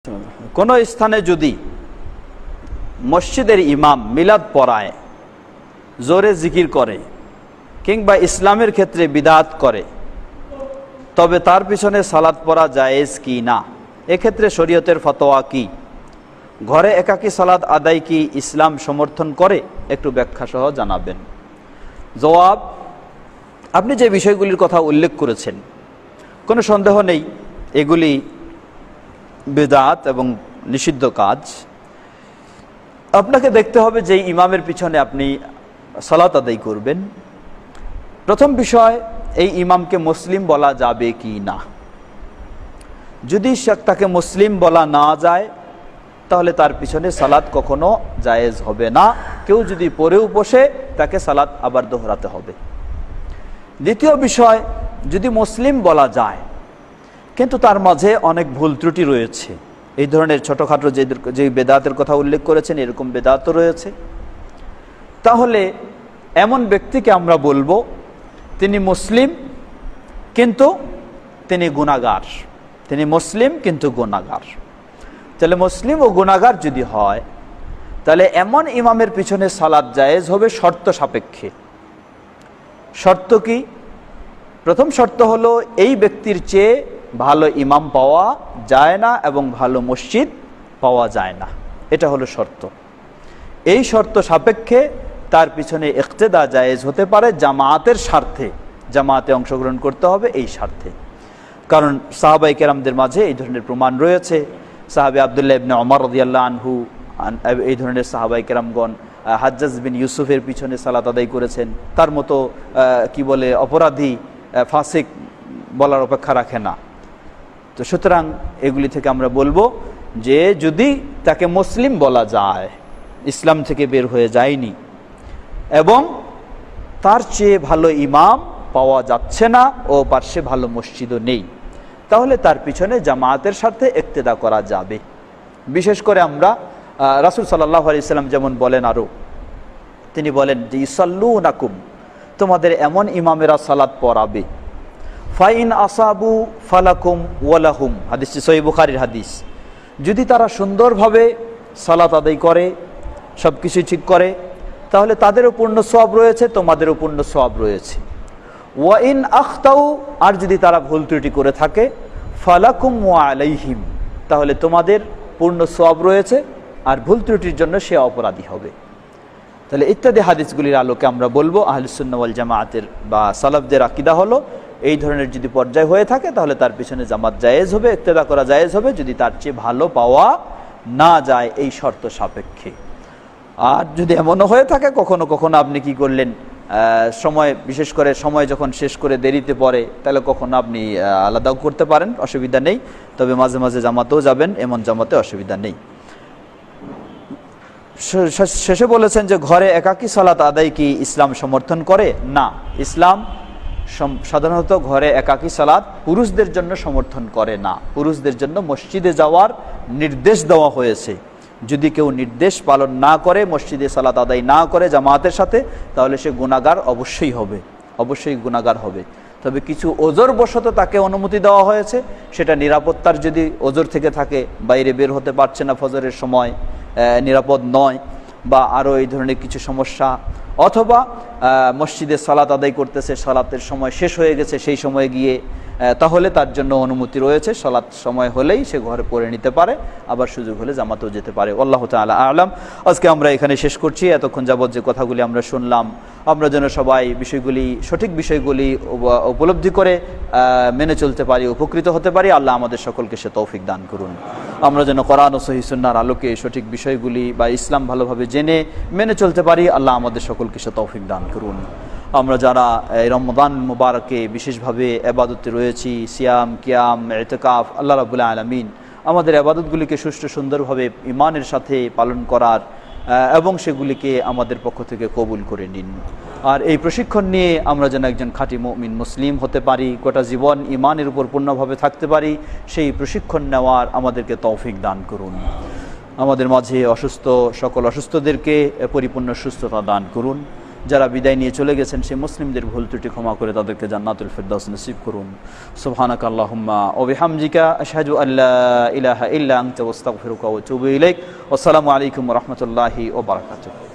কোনো স্থানে যদি মসজিদের ইমাম মিলাদ পড়ায়, জোরে জিকির করে কিংবা ইসলামের ক্ষেত্রে বিদআত করে, তবে তার পিছনে সালাত পড়া জায়েজ কি না? এক্ষেত্রে শরীয়তের ফতোয়া কি? ঘরে একাকী সালাত আদায় কি ইসলাম সমর্থন করে? একটু ব্যাখ্যা সহ জানাবেন। জবাব, আপনি যে বিষয়গুলির কথা উল্লেখ করেছেন কোনো সন্দেহ নেই এগুলি বিদআত এবং নিষিদ্ধ কাজ। আপনাকে দেখতে হবে যে ইমামের পিছনে আপনি সালাত আদায় করবেন, প্রথম বিষয় এই ইমামকে মুসলিম বলা যাবে কি না। যদি তাকে মুসলিম বলা না যায় তাহলে তার পিছনে সালাত কখনো জায়েজ হবে না। কেউ যদি পড়েও বসে তাকে সালাত আবার দোহরাতে হবে। দ্বিতীয় বিষয়, যদি মুসলিম বলা যায় কিন্তু তার মাঝে অনেক ভুল ত্রুটি রয়েছে, এই ধরনের ছোটোখাটো যে বেদাতের কথা উল্লেখ করেছেন এরকম বেদাতও রয়েছে, তাহলে এমন ব্যক্তিকে আমরা বলবো তিনি মুসলিম কিন্তু তিনি গুনাহগার। তিনি মুসলিম কিন্তু গুনাহগার। তাহলে মুসলিম ও গুনাহগার যদি হয় তাহলে এমন ইমামের পিছনে সালাত জায়েজ হবে শর্ত সাপেক্ষে। শর্ত কি? প্রথম শর্ত হলো এই ব্যক্তির চেয়ে ভালো ইমাম পাওয়া যায় না এবং ভালো মসজিদ পাওয়া যায় না, এটা হলো শর্ত। এই শর্ত সাপেক্ষে তার পিছনে ইক্তেদা জায়েজ হতে পারে জামায়াতের স্বার্থে, জামায়াতে অংশগ্রহণ করতে হবে এই স্বার্থে। কারণ সাহাবায়ে কেরামদের মাঝে এই ধরনের প্রমাণ রয়েছে। সাহাবী আব্দুল্লাহ ইবনে ওমর রাদিয়াল্লাহু আনহু, এই ধরনের সাহাবায়ে কেরামগণ হাজ্জাজ বিন ইউসুফের পিছনে সালাত আদায় করেছেন। তার মতো কি বলে অপরাধী ফাসিক বলার অপেক্ষা রাখে না। তো সুতরাং এগুলি থেকে আমরা বলবো যে যদি তাকে মুসলিম বলা যায়, ইসলাম থেকে বের হয়ে যায়নি এবং তার চেয়ে ভালো ইমাম পাওয়া যাচ্ছে না ও পার্শ্বে ভালো মসজিদও নেই, তাহলে তার পিছনে জামায়াতের সাথে ইক্তেদা করা যাবে। বিশেষ করে আমরা রাসূল সাল্লাল্লাহু আলাইহি সাল্লাম যেমন বলেন, আরো তিনি বলেন যে ইসাল্লুনাকুম, তোমাদের এমন ইমামেরা সালাত পড়াবে, ফাইন আসাবু ফালাকুম ওয়ালাহুম, হাদিসটি সহিহ বুখারীর হাদিস। যদি তারা সুন্দরভাবে সালাত আদায় করে, সব কিছুই ঠিক করে, তাহলে তাদেরও পূর্ণ সওয়াব রয়েছে, তোমাদেরও পূর্ণ সওয়াব রয়েছে। ওয়াইন আখতাউ, আর যদি তারা ভুল ত্রুটি করে থাকে, ফালাকুম ওয়া আলাইহিম, তাহলে তোমাদের পূর্ণ সওয়াব রয়েছে আর ভুল ত্রুটির জন্য সে অপরাধী হবে। তাহলে ইত্যাদি হাদিসগুলির আলোকে আমরা বলবো আহলুস সুন্নাহ ওয়াল জামাআতের বা সালাফদের আকীদা হলো এই ধরনের যদি পর্যায় হয়ে থাকে তাহলে তার পিছনে জামাত জায়েজ হবে, ইক্তেদা করা জায়েজ হবে, যদি তার চেয়ে ভালো পাওয়া না যায় এই শর্ত সাপেক্ষে। আর যদি এমনও হয়ে থাকে কখনো কখনো আপনি কি করলেন, সময় বিশেষ করে সময় যখন শেষ করে দেরিতে পড়ে তাহলে কখনো আপনি আলাদাও করতে পারেন, অসুবিধা নেই। তবে মাঝে মাঝে জামাতেও যাবেন, এমন জামাতে অসুবিধা নেই। শেষে বলেছেন যে ঘরে একাকী সালাত আদায় কি ইসলাম সমর্থন করে? না, ইসলাম সাধারণত ঘরে একাকী সালাত পুরুষদের জন্য সমর্থন করে না। পুরুষদের জন্য মসজিদে যাওয়ার নির্দেশ দেওয়া হয়েছে। যদি কেউ নির্দেশ পালন না করে, মসজিদে সালাত আদায় না করে জামাতের সাথে, তাহলে সে গুনাহগার অবশ্যই হবে, অবশ্যই গুনাহগার হবে। তবে কিছু ওজর বশত তাকে অনুমতি দেওয়া হয়েছে, সেটা নিরাপত্তার যদি ওজর থেকে থাকে, বাইরে বের হতে পারছে না ফজরের সময়, নিরাপদ নয়, বা আরও এই ধরনের কিছু সমস্যা, অথবা মসজিদে সালাত আদায় করতেছে, সালাতের সময় শেষ হয়ে গেছে, সেই সময়ে গিয়ে, তাহলে তার জন্য অনুমতি রয়েছে। সালাত সময় হলেই সে ঘরে পড়ে নিতে পারে, আবার সুযোগ হলে জামাতেও যেতে পারে। আল্লাহু তাআলা আ'লাম। আজকে আমরা এখানে শেষ করছি। এতক্ষণ যাবত যে কথাগুলি আমরা শুনলাম, আমরা যেন সবাই বিষয়গুলি, সঠিক বিষয়গুলি উপলব্ধি করে মেনে চলতে পারি, উপকৃত হতে পারি। আল্লাহ আমাদের সকলকে সে তৌফিক দান করুন। আমরা যেন কোরআন ও সহিহ সুন্নাহর আলোকে সঠিক বিষয়গুলি বা ইসলাম ভালোভাবে জেনে মেনে চলতে পারি। আল্লাহ আমাদের সকলকে সে তৌফিক দান করুন। আমরা যারা এই রমজান মুবারকে বিশেষভাবে ইবাদতে রয়েছি, সিয়াম, কিয়াম, ইতিকাফ, আল্লাহ রাব্বুল আলামিন আমাদের ইবাদতগুলিকে সুষ্ঠু সুন্দরভাবে ঈমানের সাথে পালন করার এবং সেগুলিকে আমাদের পক্ষ থেকে কবুল করে নিন। আর এই প্রশিক্ষণ নিয়ে আমরা যেন একজন খাঁটি মুমিন মুসলিম হতে পারি, গোটা জীবন ঈমানের উপর পূর্ণভাবে থাকতে পারি, সেই প্রশিক্ষণ নেওয়ার আমাদেরকে তৌফিক দান করুন। আমাদের মাঝে অসুস্থ সকল অসুস্থদেরকে পরিপূর্ণ সুস্থতা দান করুন। যারা বিদায় নিয়ে চলে গেছেন সেই মুসলিমদের ভুল ত্রুটি ক্ষমা করে তাদেরকে জান্নাতুল ফিরদাউস নসিব করুন। সুবহানাকা আল্লাহুম্মা ওয়া বিহামদিকা আশহাদু আল্লা ইলাহা ইল্লা আনতা আস্তাগফিরুকা ওয়া আতুবু ইলাইক। আসসালামু আলাইকুম ওয়া রাহমাতুল্লাহি ওয়া বারাকাতুহু।